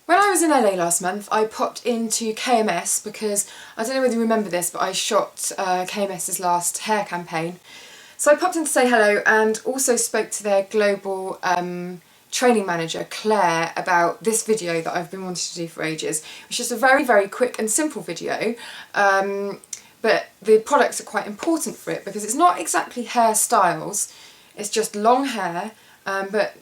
When I was in LA last month, I popped into KMS because, I don't know whether you remember this, but I shot KMS's last hair campaign. So I popped in to say hello and also spoke to their global training manager, Claire, about this video that I've been wanting to do for ages. It's just a very, very quick and simple video, but the products are quite important for it because it's not exactly hairstyles, it's just long hair, but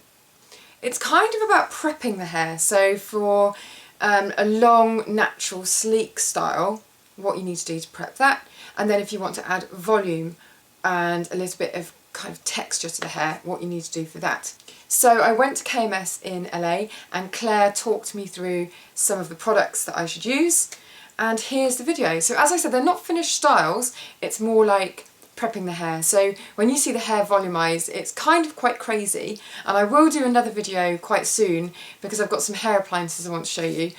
it's kind of about prepping the hair. So for a long, natural, sleek style, what you need to do to prep that. And then if you want to add volume and a little bit of kind of texture to the hair, what you need to do for that. So I went to KMS in LA and Claire talked me through some of the products that I should use. And here's the video. So as I said, they're not finished styles, it's more like prepping the hair. So when you see the hair volumized, it's kind of quite crazy, and I will do another video quite soon because I've got some hair appliances I want to show you,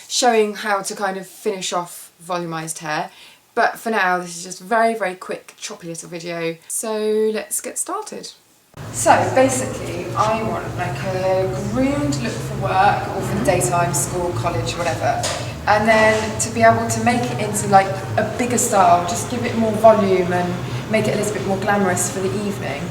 showing how to kind of finish off volumized hair. But for now, this is just a very, very quick, choppy little video. So let's get started. So basically, I want like a groomed look for work or for the daytime, school, college, whatever. And then to be able to make it into like a bigger style, just give it more volume and make it a little bit more glamorous for the evening.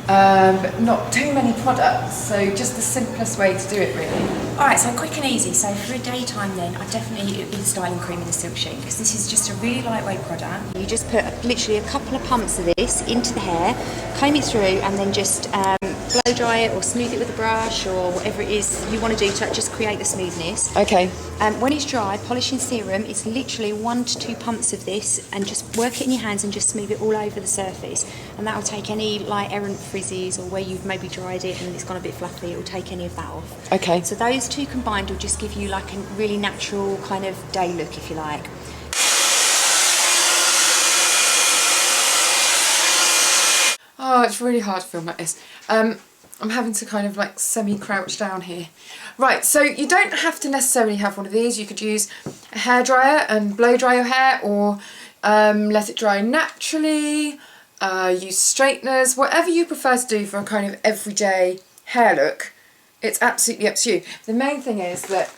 But not too many products, so just the simplest way to do it really. Alright, so quick and easy. So for a daytime then, I definitely do the styling cream in the Silk Sheet because this is just a really lightweight product. You just put literally a couple of pumps of this into the hair, comb it through and then just blow dry it or smooth it with a brush or whatever it is you want to do to just create the smoothness. Okay. When it's dry, polishing serum, it's literally 1 to 2 pumps of this and just work it in your hands and just smooth it all over the surface, and that will take any like errant frizzies or where you've maybe dried it and it's gone a bit fluffy, it will take any of that off. Okay. So those two combined will just give you like a really natural kind of day look, if you like. Oh, it's really hard to film like this. I'm having to kind of like semi-crouch down here. Right, so you don't have to necessarily have one of these. You could use a hairdryer and blow dry your hair, or let it dry naturally, use straighteners, whatever you prefer to do for a kind of everyday hair look. It's absolutely up to you. The main thing is that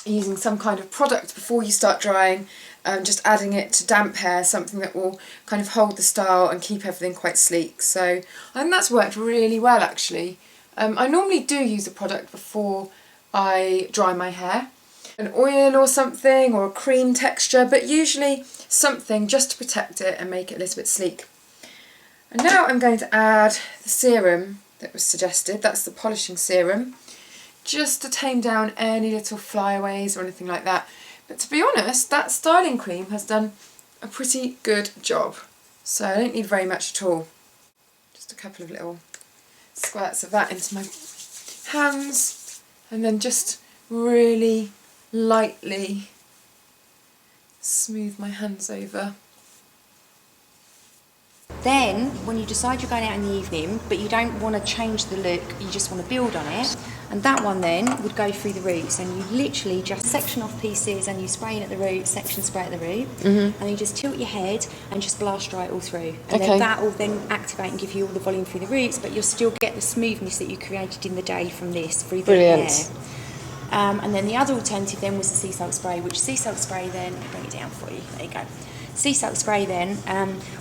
using some kind of product before you start drying, just adding it to damp hair, something that will kind of hold the style and keep everything quite sleek. So I think that's worked really well actually. I normally do use a product before I dry my hair, an oil or something or a cream texture, but usually something just to protect it and make it a little bit sleek. And now I'm going to add the serum that was suggested. That's the polishing serum, just to tame down any little flyaways or anything like that. But to be honest, that styling cream has done a pretty good job. So I don't need very much at all. Just a couple of little squirts of that into my hands, and then just really lightly smooth my hands over. Then, when you decide you're going out in the evening, but you don't want to change the look, you just want to build on it, and that one then would go through the roots, and you literally just section off pieces and you spray in at the root, section spray at the root, and you just tilt your head and just blast dry it all through. And then that will then activate and give you all the volume through the roots, but you'll still get the smoothness that you created in the day from this through the hair. And then the other alternative then was the sea salt spray, which sea salt spray then, let me bring it down for you, there you go. Sea salt spray then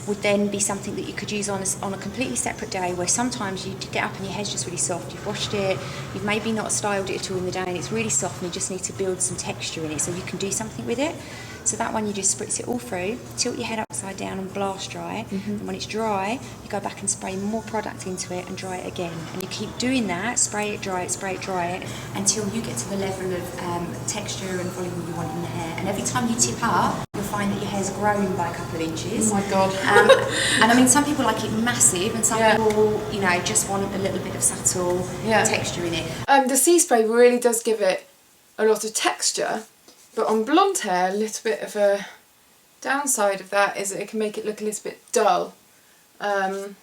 would then be something that you could use on a completely separate day, where sometimes you get up and your hair's just really soft, you've washed it, you've maybe not styled it at all in the day and it's really soft and you just need to build some texture in it so you can do something with it. So that one you just spritz it all through, tilt your head upside down and blast dry, and when it's dry you go back and spray more product into it and dry it again, and you keep doing that, spray it, dry it until you get to the level of texture and volume you want in the hair. And every time you tip up, you'll find that your hair's growing by a couple of inches. Oh my god. And I mean, some people like it massive and some people, you know, just want a little bit of subtle texture in it. The sea spray really does give it a lot of texture, but on blonde hair, a little bit of a downside of that is that it can make it look a little bit dull. It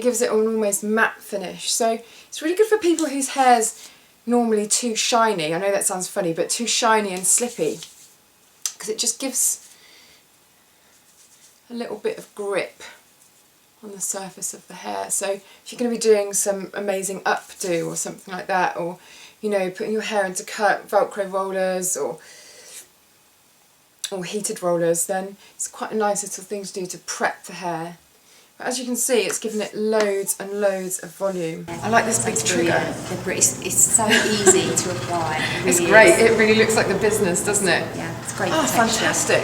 gives it an almost matte finish. So it's really good for people whose hair's normally too shiny. I know that sounds funny, but too shiny and slippy, because it just gives a little bit of grip on the surface of the hair. So if you're going to be doing some amazing updo or something like that, or you know, putting your hair into Velcro rollers or heated rollers, then it's quite a nice little thing to do to prep the hair. But as you can see, it's given it loads and loads of volume. I like this big trigger. It's so easy to apply. It It's really great. is. It really looks like the business, doesn't it? Yeah, it's great. Oh, texture. fantastic.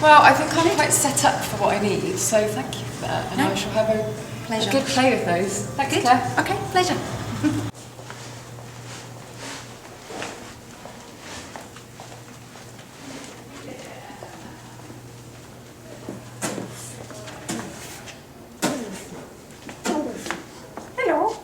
Well, I think I'm quite set up for what I need, so thank you for that. And No. I shall have a Pleasure. good play with those. Thanks, Good. Claire. Okay, pleasure. Hello.